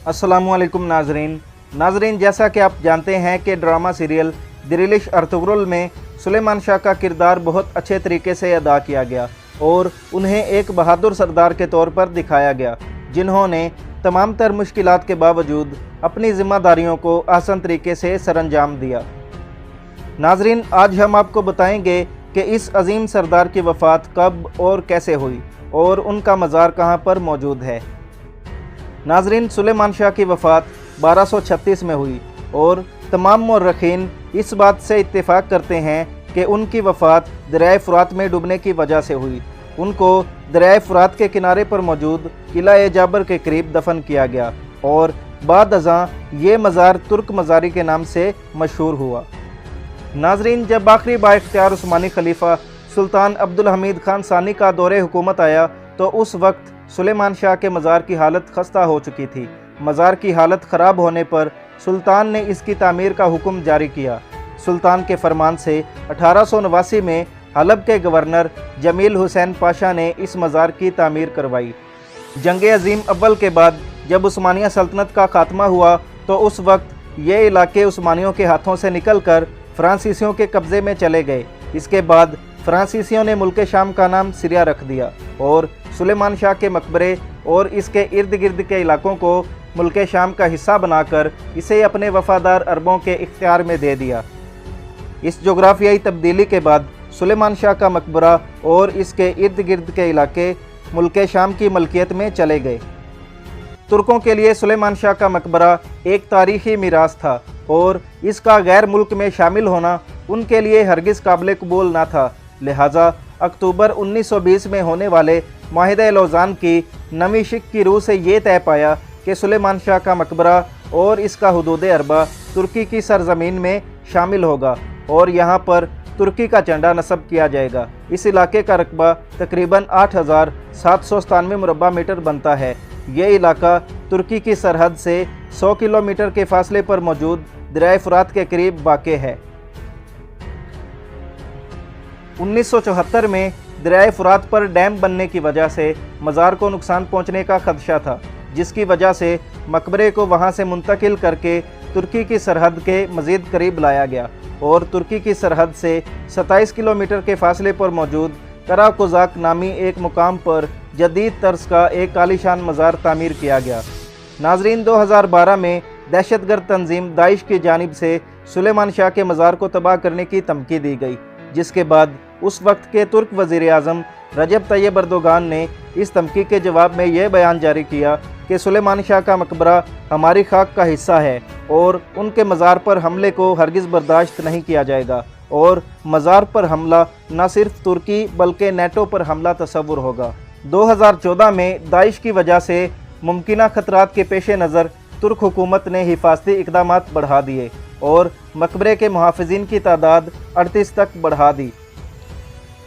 अस्सलामुअलैकुम नाजरीन, जैसा कि आप जानते हैं कि ड्रामा सीरियल दिरिलिश अर्तुगरुल में सुलेमान शाह का किरदार बहुत अच्छे तरीके से अदा किया गया और उन्हें एक बहादुर सरदार के तौर पर दिखाया गया, जिन्होंने तमाम तर मुश्किलात के बावजूद अपनी ज़िम्मेदारियों को आसान तरीके से सरअंजाम दिया। नाजरीन, आज हम आपको बताएंगे कि इस अजीम सरदार की वफ़ात कब और कैसे हुई और उनका मज़ार कहाँ पर मौजूद है। नाजरीन, सुलेमान शाह की वफ़ात 1236 में हुई और तमाम मौरख़ीन इस बात से इत्तेफाक करते हैं कि उनकी वफ़ात दरियाए फ़ुरात में डूबने की वजह से हुई। उनको दरियाए फ़ुरात के किनारे पर मौजूद किला जाबर के करीब दफन किया गया और बाद अज़ां ये मज़ार तुर्क मज़ारी के नाम से मशहूर हुआ। नाजरीन, जब आखिरी बाइख्तियार उस्मानी खलीफा सुल्तान अब्दुल हमीद खान सानी का दौरे हुकूमत आया तो उस वक्त सुलेमान शाह के मज़ार की हालत खस्ता हो चुकी थी। मज़ार की हालत ख़राब होने पर सुल्तान ने इसकी तामीर का हुक्म जारी किया। सुल्तान के फरमान से 1889 में हलब के गवर्नर जमील हुसैन पाशा ने इस मज़ार की तामीर करवाई। जंग अज़ीम अव्वल के बाद जब उस्मानिया सल्तनत का खात्मा हुआ तो उस वक्त ये इलाके उस्मानियों के हाथों से निकलकर फ्रांसीसियों के कब्ज़े में चले गए। इसके बाद फ्रांसीसियों ने मुल्क शाम का नाम सिरिया रख दिया और सुलेमान शाह के मकबरे और इसके इर्द गिर्द के इलाकों को मुल्क शाम का हिस्सा बनाकर इसे अपने वफ़ादार अरबों के इख्तियार में दे दिया। इस जोग्राफियाई तब्दीली के बाद सुलेमान शाह का मकबरा और इसके इर्द गिर्द के इलाके मुल्क शाम की मलकियत में चले गए। तुर्कों के लिए सुलेमान शाह का मकबरा एक तारीख़ी मीरास था और इसका गैर मुल्क में शामिल होना उनके लिए हरगिज़ काबिल कबूल न था। लिहाजा अक्टूबर 1920 में होने वाले माहिदे लौज़ान की नवी शिक की रूह से ये तय पाया कि सुलेमान शाह का मकबरा और इसका हुदूद अरबा तुर्की की सरज़मीन में शामिल होगा और यहाँ पर तुर्की का झंडा नस्ब किया जाएगा। इस इलाके का रकबा तकरीबन 8797 मुरबा मीटर बनता है। ये इलाका तुर्की की सरहद से 100 किलोमीटर के फासले पर मौजूद दरियाए फ़ुरात के करीब वाक़े है। 1974 में दरियाए फ़ुरात पर डैम बनने की वजह से मज़ार को नुकसान पहुंचने का खदशा था, जिसकी वजह से मकबरे को वहां से मुंतकिल करके तुर्की की सरहद के मज़ीद करीब लाया गया और तुर्की की सरहद से 27 किलोमीटर के फासले पर मौजूद कराकोज़ाक नामी एक मुकाम पर जदीद तर्ज का एक आलीशान मज़ार तामीर किया गया। नाजरीन, 2012 में दहशतगर्द तंजीम दाइश की जानिब से सुलेमान शाह के मज़ार को तबाह करने की धमकी दी गई, जिसके बाद उस वक्त के तुर्क वज़ीर-ए-आज़म रजब तैयब अर्दोगान ने इस धमकी के जवाब में यह बयान जारी किया कि सुलेमान शाह का मकबरा हमारी खाक का हिस्सा है और उनके मज़ार पर हमले को हरगिज़ बर्दाश्त नहीं किया जाएगा और मज़ार पर हमला न सिर्फ तुर्की बल्कि नेटो पर हमला तस्वुर होगा। 2014 में दाइश की वजह से मुमकिना खतरात के पेश नज़र तुर्क हुकूमत ने हिफाजती इक़दाम बढ़ा दिए और मकबरे के मुहाफ़िज़ीन की तादाद 38 तक बढ़ा दी।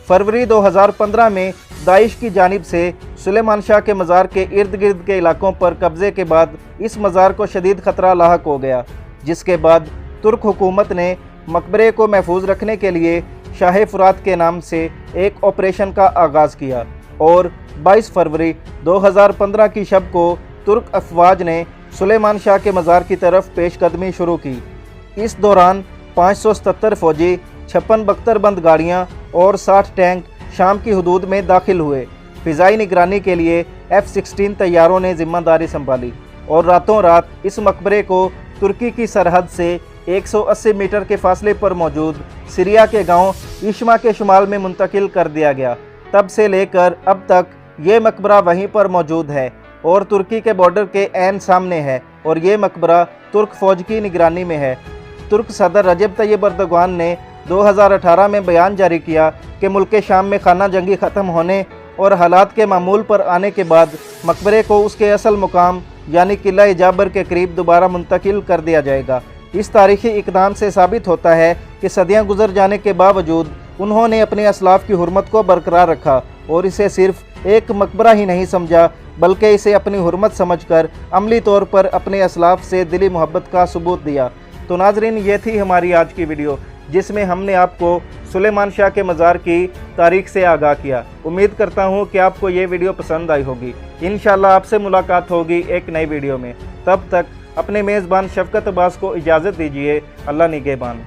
फरवरी 2015 में दाइश की जानिब से सुलेमान शाह के मज़ार के इर्द गिर्द के इलाकों पर कब्ज़े के बाद इस मज़ार को शदीद ख़तरा लाहक हो गया, जिसके बाद तुर्क हुकूमत ने मकबरे को महफूज रखने के लिए शाह फ़ुरात के नाम से एक ऑपरेशन का आगाज़ किया और 22 फरवरी 2015 की शब को तुर्क अफवाज ने सुलेमान शाह के मज़ार की तरफ पेशकदमी शुरू की। इस दौरान 577 फ़ौजी, 56 बख्तरबंद गाड़ियाँ और 60 टैंक शाम की हदूद में दाखिल हुए। फ़िज़ाई निगरानी के लिए F-16 तैयारों ने ज़िम्मेदारी संभाली और रातों रात इस मकबरे को तुर्की की सरहद से 180 मीटर के फासले पर मौजूद सीरिया के गांव इश्मा के शुमाल में मुंतकिल कर दिया गया। तब से लेकर अब तक ये मकबरा वहीं पर मौजूद है और तुर्की के बॉर्डर के ऐन सामने है और ये मकबरा तुर्क फ़ौज की निगरानी में है। तुर्क सदर रजब तैयब अर्दोगान ने 2018 में बयान जारी किया कि मुल्क शाम में खाना जंगी ख़त्म होने और हालात के मामूल पर आने के बाद मकबरे को उसके असल मुकाम यानी किला जाबर के करीब दोबारा मुंतकिल कर दिया जाएगा। इस तारीख़ी इक़दाम से साबित होता है कि सदियाँ गुजर जाने के बावजूद उन्होंने अपने असलाफ़ की हुर्मत को बरकरार रखा और इसे सिर्फ़ एक मकबरा ही नहीं समझा बल्कि इसे अपनी हुर्मत समझकर अमली तौर पर अपने असलाफ़ से दिली मोहब्बत का सबूत दिया। तो नाजरीन, ये थी हमारी आज की वीडियो। جس میں ہم نے آپ کو سلیمان شاہ کے مزار کی تاریخ سے آگاہ کیا۔ امید کرتا ہوں کہ آپ کو یہ ویڈیو پسند آئی ہوگی۔ انشاءاللہ آپ سے ملاقات ہوگی ایک نئی ویڈیو میں۔ تب تک اپنے میزبان شفقت عباس کو اجازت دیجیے۔ اللہ نگہبان۔